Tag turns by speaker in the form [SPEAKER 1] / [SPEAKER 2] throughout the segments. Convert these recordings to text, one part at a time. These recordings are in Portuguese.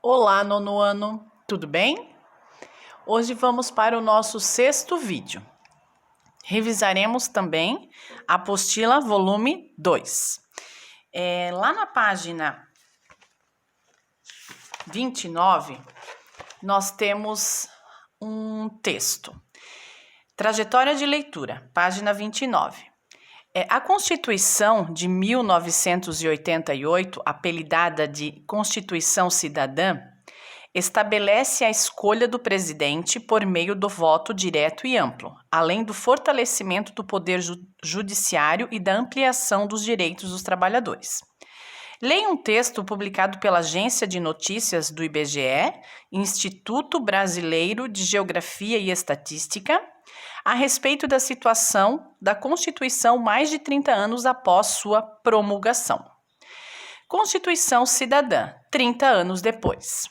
[SPEAKER 1] Olá, nono ano, tudo bem? Hoje vamos para o nosso sexto vídeo. Revisaremos também a apostila volume 2. Lá na página 29, nós temos um texto. Trajetória de leitura, página 29. A Constituição de 1988, apelidada de Constituição Cidadã, estabelece a escolha do presidente por meio do voto direto e amplo, além do fortalecimento do poder judiciário e da ampliação dos direitos dos trabalhadores. Leia um texto publicado pela Agência de Notícias do IBGE, Instituto Brasileiro de Geografia e Estatística, a respeito da situação da Constituição mais de 30 anos após sua promulgação. Constituição Cidadã, 30 anos depois.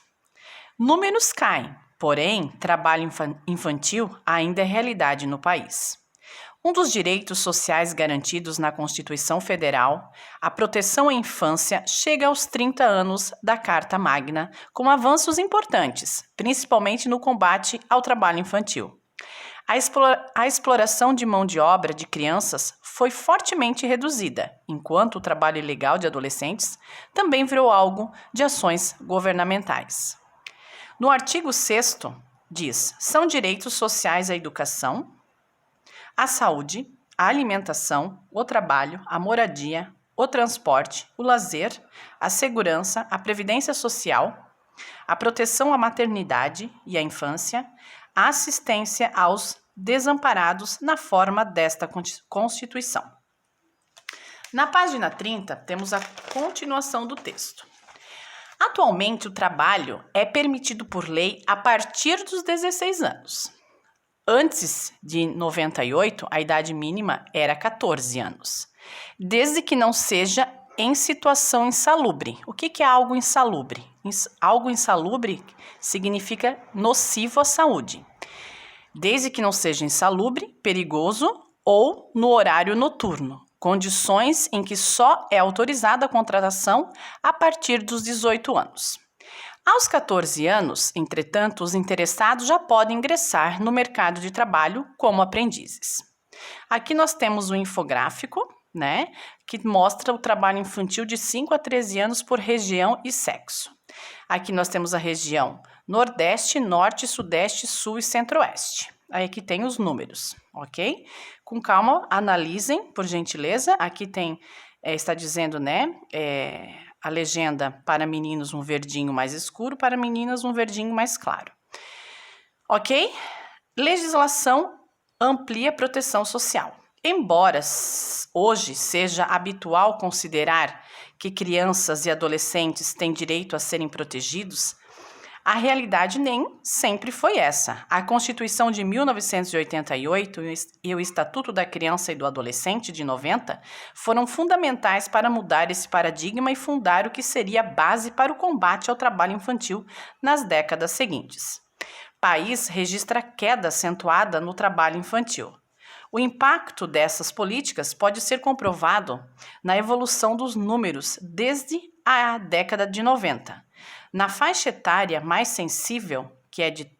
[SPEAKER 1] Números caem, porém, trabalho infantil ainda é realidade no país. Um dos direitos sociais garantidos na Constituição Federal, a proteção à infância, chega aos 30 anos da Carta Magna, com avanços importantes, principalmente no combate ao trabalho infantil. A exploração de mão de obra de crianças foi fortemente reduzida, enquanto o trabalho ilegal de adolescentes também virou alvo de ações governamentais. No artigo 6º, diz: são direitos sociais a educação, a saúde, a alimentação, o trabalho, a moradia, o transporte, o lazer, a segurança, a previdência social, a proteção à maternidade e à infância, a assistência aos desamparados na forma desta Constituição. Na página 30, temos a continuação do texto. Atualmente, o trabalho é permitido por lei a partir dos 16 anos. Antes de 98, a idade mínima era 14 anos, desde que não seja em situação insalubre. O que é algo insalubre? Algo insalubre significa nocivo à saúde. Desde que não seja insalubre, perigoso ou no horário noturno, condições em que só é autorizada a contratação a partir dos 18 anos. Aos 14 anos, entretanto, os interessados já podem ingressar no mercado de trabalho como aprendizes. Aqui nós temos um infográfico, que mostra o trabalho infantil de 5 a 13 anos por região e sexo. Aqui nós temos a região Nordeste, Norte, Sudeste, Sul e Centro-Oeste. Aí aqui tem os números, ok? Com calma, analisem, por gentileza. Aqui tem, está dizendo, a legenda para meninos um verdinho mais escuro, para meninas um verdinho mais claro. Ok? Legislação amplia proteção social. Embora hoje seja habitual considerar que crianças e adolescentes têm direito a serem protegidos, a realidade nem sempre foi essa. A Constituição de 1988 e o Estatuto da Criança e do Adolescente de 90 foram fundamentais para mudar esse paradigma e fundar o que seria a base para o combate ao trabalho infantil nas décadas seguintes. O país registra queda acentuada no trabalho infantil. O impacto dessas políticas pode ser comprovado na evolução dos números desde a década de 90. Na faixa etária mais sensível, que é de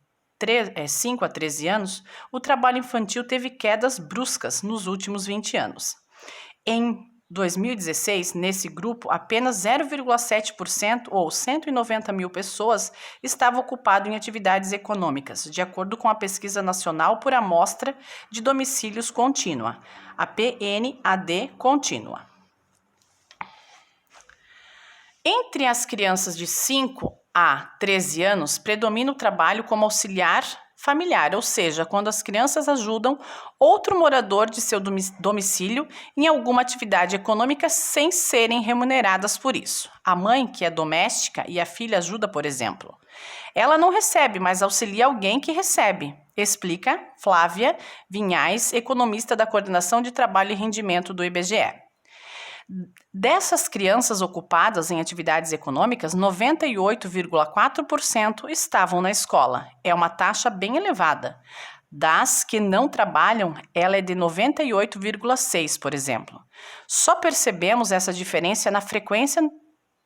[SPEAKER 1] 5 a 13 anos, o trabalho infantil teve quedas bruscas nos últimos 20 anos. Em 2016, nesse grupo, apenas 0,7% ou 190 mil pessoas estavam ocupadas em atividades econômicas, de acordo com a Pesquisa Nacional por Amostra de Domicílios Contínua, a PNAD Contínua. Entre as crianças de 5 a 13 anos, predomina o trabalho como auxiliar familiar, ou seja, quando as crianças ajudam outro morador de seu domicílio em alguma atividade econômica sem serem remuneradas por isso. A mãe, que é doméstica, e a filha ajuda, por exemplo. Ela não recebe, mas auxilia alguém que recebe, explica Flávia Vinhais, economista da Coordenação de Trabalho e Rendimento do IBGE. Dessas crianças ocupadas em atividades econômicas, 98,4% estavam na escola. É uma taxa bem elevada. Das que não trabalham, ela é de 98,6%, por exemplo. Só percebemos essa diferença na frequência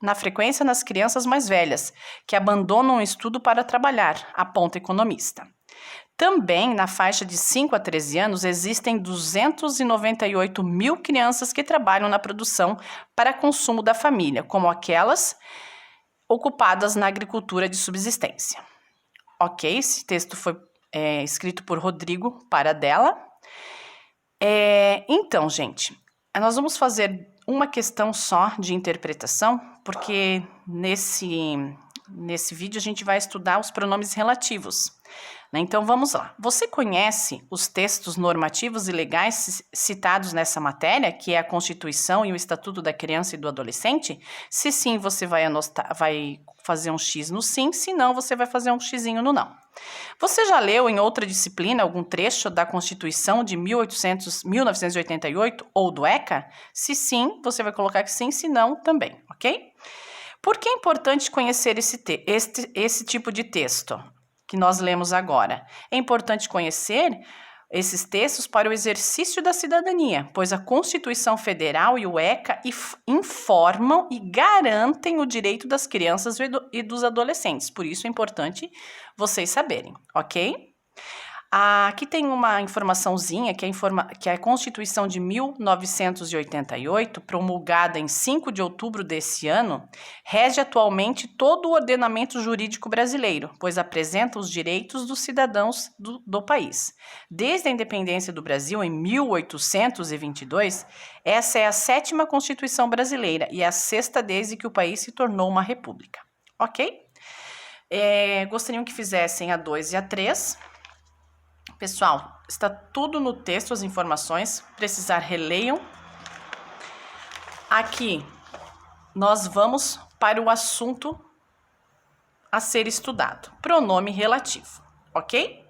[SPEAKER 1] na frequência nas crianças mais velhas, que abandonam o estudo para trabalhar, aponta economista. Também, na faixa de 5 a 13 anos, existem 298 mil crianças que trabalham na produção para consumo da família, como aquelas ocupadas na agricultura de subsistência. Ok, esse texto foi escrito por Rodrigo Paradella. Então, gente, nós vamos fazer uma questão só de interpretação, porque nesse vídeo a gente vai estudar os pronomes relativos. Então, vamos lá. Você conhece os textos normativos e legais citados nessa matéria, que é a Constituição e o Estatuto da Criança e do Adolescente? Se sim, você vai fazer um X no sim, se não, você vai fazer um xizinho no não. Você já leu em outra disciplina algum trecho da Constituição de 1988 ou do ECA? Se sim, você vai colocar que sim, se não, também, ok? Por que é importante conhecer esse tipo de texto que nós lemos agora? É importante conhecer esses textos para o exercício da cidadania, pois a Constituição Federal e o ECA informam e garantem o direito das crianças e dos adolescentes. Por isso é importante vocês saberem, ok? Aqui tem uma informaçãozinha que a Constituição de 1988, promulgada em 5 de outubro desse ano, rege atualmente todo o ordenamento jurídico brasileiro, pois apresenta os direitos dos cidadãos do país. Desde a independência do Brasil, em 1822, essa é a 7ª Constituição brasileira e a 6ª desde que o país se tornou uma república. Ok? Gostariam que fizessem a 2 e a 3. Pessoal, está tudo no texto, as informações. Precisar, releiam. Aqui, nós vamos para o assunto a ser estudado. Pronome relativo, ok?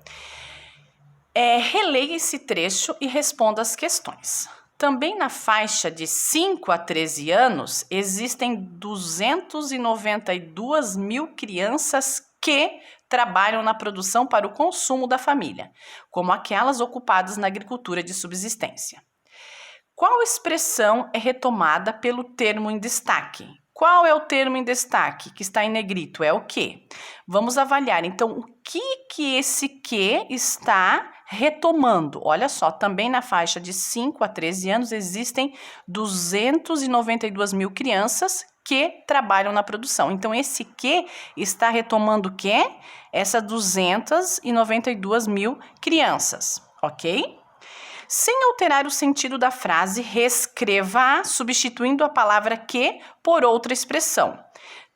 [SPEAKER 1] Releia esse trecho e responda as questões. Também na faixa de 5 a 13 anos, existem 292 mil crianças que trabalham na produção para o consumo da família, como aquelas ocupadas na agricultura de subsistência. Qual expressão é retomada pelo termo em destaque? Qual é o termo em destaque que está em negrito? É o que? Vamos avaliar, então, o que esse que está retomando. Olha só, também na faixa de 5 a 13 anos existem 292 mil crianças que trabalham na produção. Então, esse que está retomando o quê? Essas 292 mil crianças, ok? Sem alterar o sentido da frase, reescreva-a, substituindo a palavra que por outra expressão.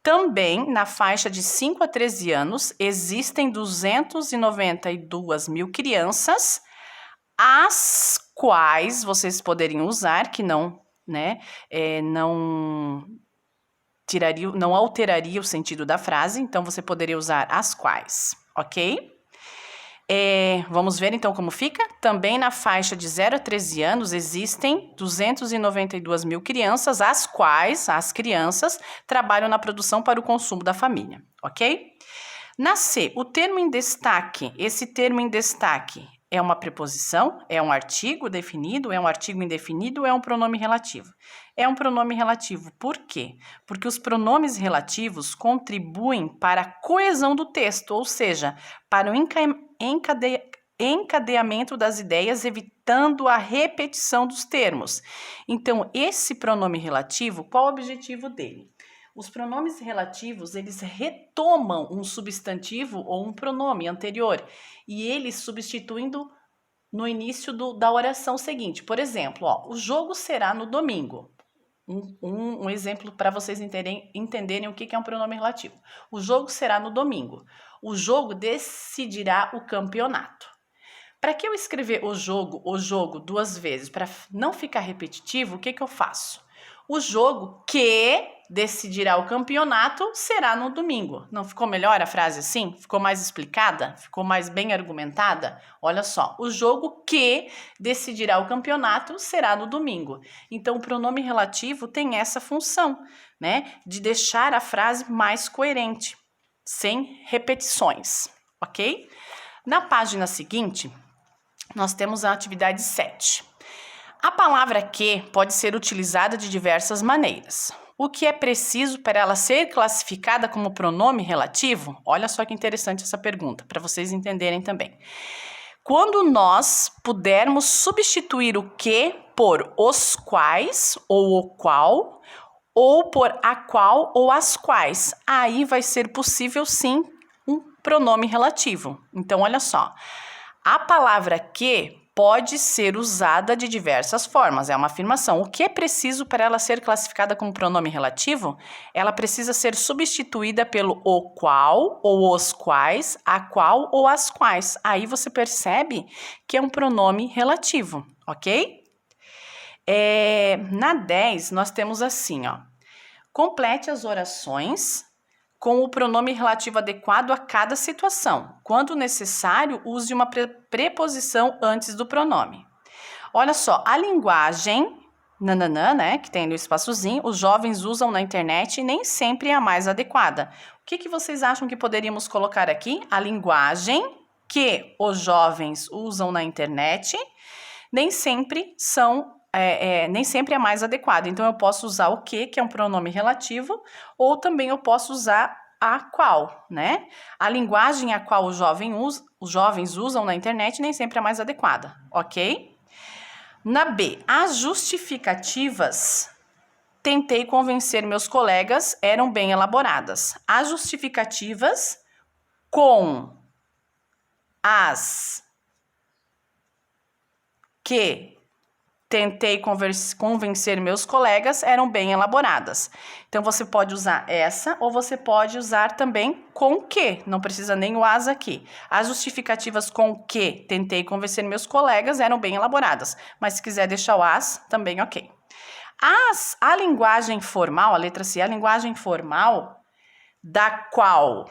[SPEAKER 1] Também, na faixa de 5 a 13 anos, existem 292 mil crianças, as quais vocês poderiam usar, que não alteraria o sentido da frase, então você poderia usar as quais, ok? Vamos ver então como fica? Também na faixa de 0 a 13 anos existem 292 mil crianças, as quais as crianças trabalham na produção para o consumo da família, ok? Na C, o termo em destaque, esse termo em destaque é uma preposição, é um artigo definido, é um artigo indefinido ou é um pronome relativo? É um pronome relativo. Por quê? Porque os pronomes relativos contribuem para a coesão do texto, ou seja, para o encadeamento das ideias, evitando a repetição dos termos. Então, esse pronome relativo, qual o objetivo dele? Os pronomes relativos, eles retomam um substantivo ou um pronome anterior e eles substituindo no início da oração seguinte. Por exemplo, o jogo será no domingo. Um exemplo para vocês entenderem o que é um pronome relativo. O jogo será no domingo. O jogo decidirá o campeonato. Para que eu escrever o jogo duas vezes, para não ficar repetitivo, o que eu faço? O jogo que decidirá o campeonato será no domingo. Não ficou melhor a frase assim? Ficou mais explicada? Ficou mais bem argumentada? Olha só, o jogo que decidirá o campeonato será no domingo. Então, o pronome relativo tem essa função, né? De deixar a frase mais coerente, sem repetições, ok? Na página seguinte, nós temos a atividade 7. A palavra que pode ser utilizada de diversas maneiras. o que é preciso para ela ser classificada como pronome relativo? Olha só que interessante essa pergunta, para vocês entenderem também. Quando nós pudermos substituir o que por os quais ou o qual, ou por a qual ou as quais, aí vai ser possível sim um pronome relativo. Então, olha só, a palavra que pode ser usada de diversas formas, é uma afirmação. O que é preciso para ela ser classificada como pronome relativo? Ela precisa ser substituída pelo o qual ou os quais, a qual ou as quais. Aí você percebe que é um pronome relativo, ok? Na 10, nós temos assim, ó. Complete as orações com o pronome relativo adequado a cada situação. Quando necessário, use uma preposição antes do pronome. Olha só, a linguagem, nananã, né, que tem no espaçozinho, os jovens usam na internet e nem sempre é a mais adequada. O que vocês acham que poderíamos colocar aqui? A linguagem que os jovens usam na internet nem sempre nem sempre é mais adequado. Então, eu posso usar o que é um pronome relativo, ou também eu posso usar a qual, né? A linguagem a qual os jovens usam na internet nem sempre é mais adequada, ok? Na B, as justificativas, tentei convencer meus colegas, eram bem elaboradas. As justificativas com as que tentei convencer meus colegas, eram bem elaboradas. Então, você pode usar essa ou você pode usar também com que. Não precisa nem o as aqui. As justificativas com que tentei convencer meus colegas eram bem elaboradas. Mas se quiser deixar o as, também ok. A linguagem formal, a letra C, a linguagem formal da qual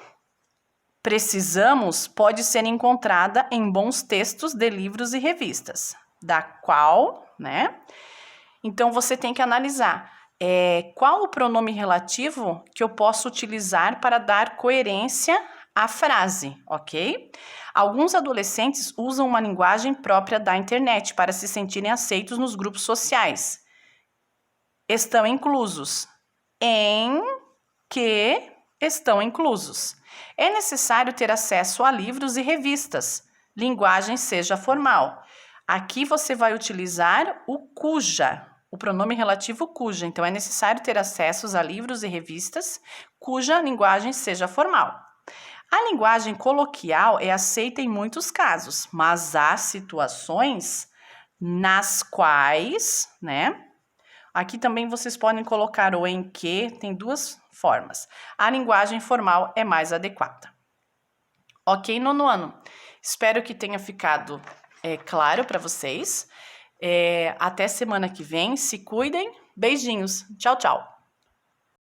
[SPEAKER 1] precisamos pode ser encontrada em bons textos de livros e revistas. Da qual, né? Então, você tem que analisar qual o pronome relativo que eu posso utilizar para dar coerência à frase, ok? Alguns adolescentes usam uma linguagem própria da internet para se sentirem aceitos nos grupos sociais. Estão inclusos em que estão inclusos. É necessário ter acesso a livros e revistas. Linguagem seja formal. Aqui você vai utilizar o cuja, o pronome relativo cuja. Então, é necessário ter acesso a livros e revistas cuja linguagem seja formal. A linguagem coloquial é aceita em muitos casos, mas há situações nas quais, né? Aqui também vocês podem colocar o em que, tem duas formas. A linguagem formal é mais adequada. Ok, nono ano? Espero que tenha ficado claro para vocês. Até semana que vem. Se cuidem. Beijinhos. Tchau, tchau.